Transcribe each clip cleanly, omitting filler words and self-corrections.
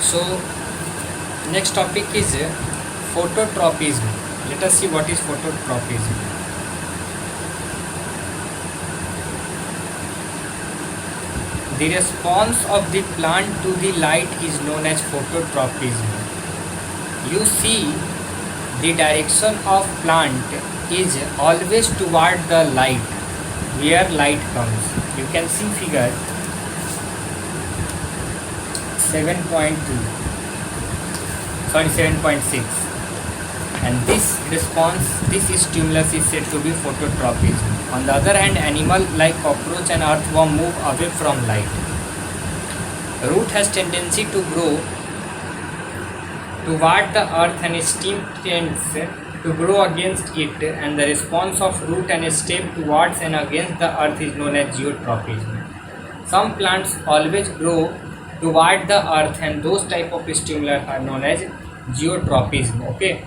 So next topic is phototropism. Let us see what is phototropism. The response of the plant to the light is known as phototropism. You see, the direction of plant is always toward the light, where light comes. You can see figure 7.6, and this response, this stimulus is said to be phototropism. On the other hand, animal like cockroach and earthworm move away from light. Root has tendency to grow toward the earth and stem tends to grow against it, and the response of root and stem towards and against the earth is known as geotropism. Some plants always grow toward the earth, and those type of stimuli are known as geotropism. Okay,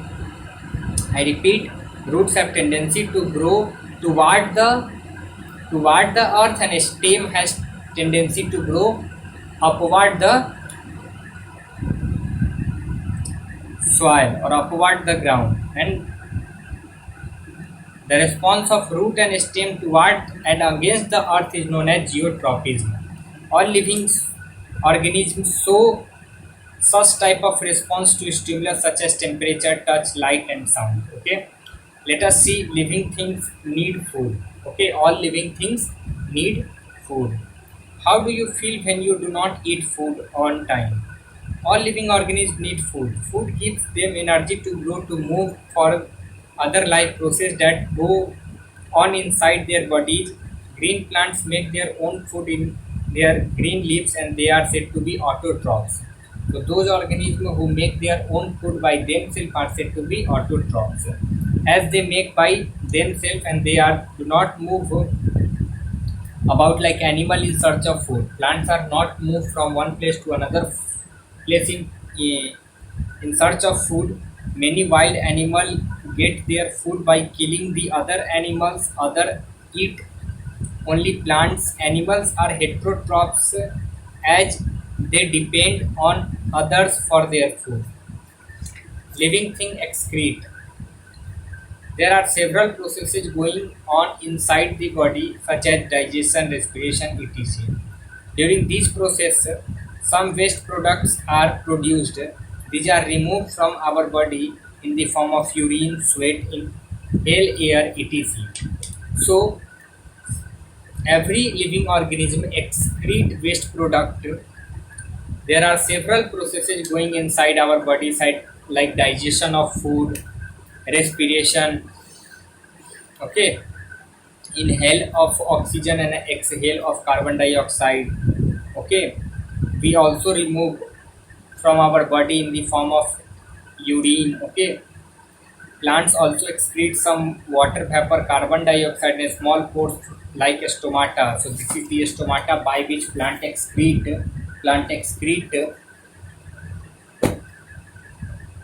I repeat, roots have tendency to grow toward the earth, and stem has tendency to grow upward the soil or upward the ground, and the response of root and stem toward and against the earth is known as geotropism. All living organisms show such type of response to stimulus such as temperature, touch, light and sound. Okay, let us see. Living things need food. Okay, all living things need food. How do you feel when you do not eat food on time? All living organisms need food. Food gives them energy to grow, to move, for other life process that go on inside their bodies. Green plants make their own food in their green leaves, and they are said to be autotrophs. So those organisms who make their own food by themselves are said to be autotrophs, as they make by themselves and they do not move about like animal in search of food. Plants are not moved from one place to another place in search of food. Many wild animals get their food by killing the other animals. Other eat only plants. Animals are heterotrophs as they depend on others for their food. Living thing excrete. There are several processes going on inside the body, such as digestion, respiration, etc. During these processes, some waste products are produced. These are removed from our body in the form of urine, sweat, inhale air, etc. So, every living organism excrete waste product. There are several processes going inside our body, like digestion of food, respiration, okay, inhale of oxygen and exhale of carbon dioxide. Okay, we also remove from our body in the form of urine. Okay, plants also excrete some water vapor, carbon dioxide in small pores like stomata. So this is the stomata by which plant excrete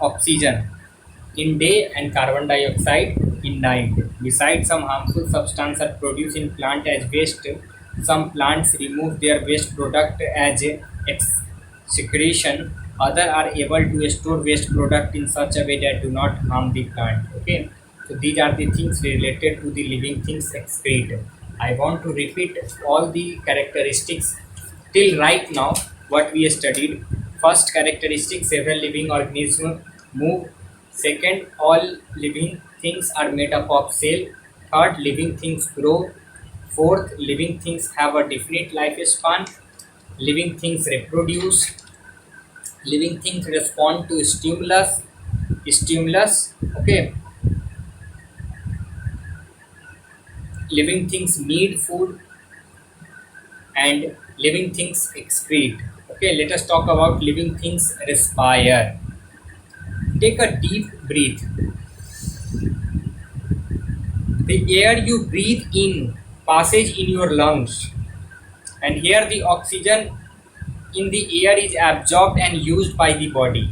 oxygen in day and carbon dioxide in night. Besides, some harmful substances are produced in plant as waste. Some plants remove their waste product as secretion. Other are able to store waste product in such a way that do not harm the plant. Okay, so these are the things related to the living things excrete. I want to repeat all the characteristics till right now what we studied. First characteristic, several living organisms move. Second, all living things are made up of cell. Third, living things grow. Fourth, living things have a definite lifespan. Living things reproduce. Living things respond to stimulus. Okay. Living things need food, and living things excrete. Okay, let us talk about living things respire. Take a deep breath. The air you breathe in passes in your lungs, and here the oxygen in the air is absorbed and used by the body.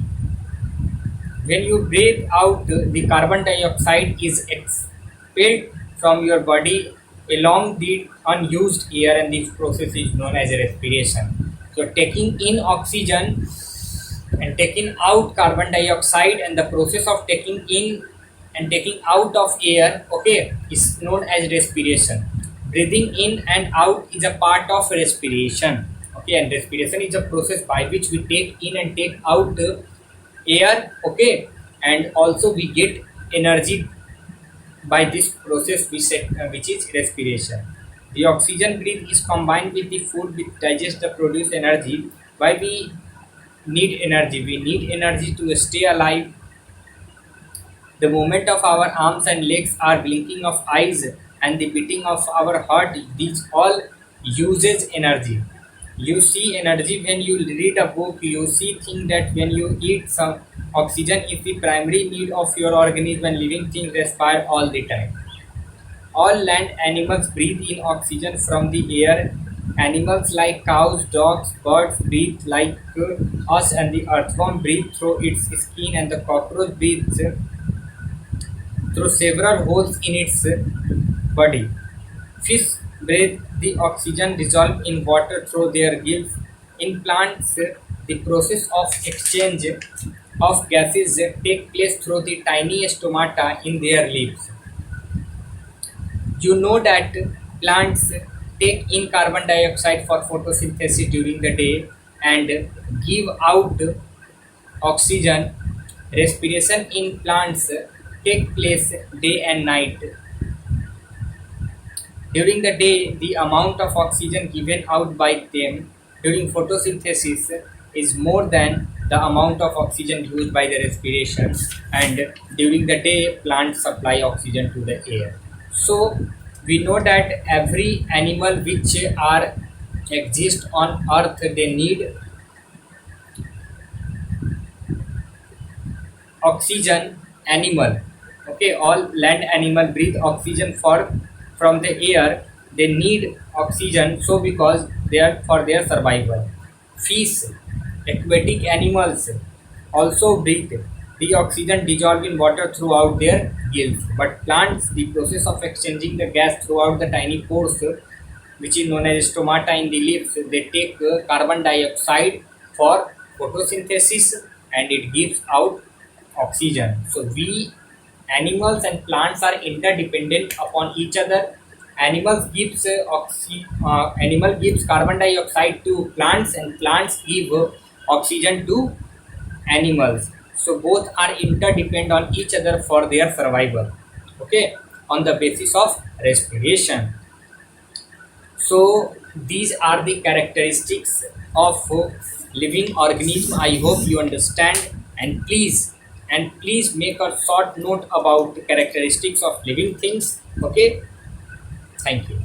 When you breathe out, the carbon dioxide is expelled from your body along the unused air, and this process is known as respiration. So taking in oxygen taking out carbon dioxide, and the process of taking in and taking out of air, okay, is known as respiration. Breathing in and out is a part of respiration, okay, and respiration is a process by which we take in and take out air, okay, and also we get energy by this process which is respiration. The oxygen breathe is combined with the food which digest the produce energy. Why we need energy? We need energy to stay alive. The movement of our arms and legs, are blinking of eyes, and the beating of our heart, these all uses energy. You see energy when you read a book, you see thing that when you eat. Some oxygen is the primary need of your organism, and living things respire all the time. All land animals breathe in oxygen from the air. Animals like cows, dogs, birds breathe like us, and the earthworm breathes through its skin, and the cockroach breathes through several holes in its body. Fish breathe the oxygen dissolved in water through their gills. In plants, the process of exchange of gases take place through the tiny stomata in their leaves. You know that plants take in carbon dioxide for photosynthesis during the day and give out oxygen. Respiration in plants take place day and night. During the day, the amount of oxygen given out by them during photosynthesis is more than the amount of oxygen used by the respiration, and during the day plants supply oxygen to the air. So we know that every animal which are exist on earth, they need oxygen. Animal, okay, all land animal breathe oxygen for from the air. They need oxygen, so because they are for their survival. Fish, aquatic animals also breathe the oxygen dissolved in water throughout their gills. But plants, the process of exchanging the gas throughout the tiny pores, which is known as stomata in the leaves, they take carbon dioxide for photosynthesis, and it gives out oxygen. So we animals and plants are interdependent upon each other. Animal gives carbon dioxide to plants, and plants give oxygen to animals. So both are interdependent on each other for their survival, okay, on the basis of respiration. So these are the characteristics of living organism. I hope you understand, and please make a short note about the characteristics of living things. Okay, thank you.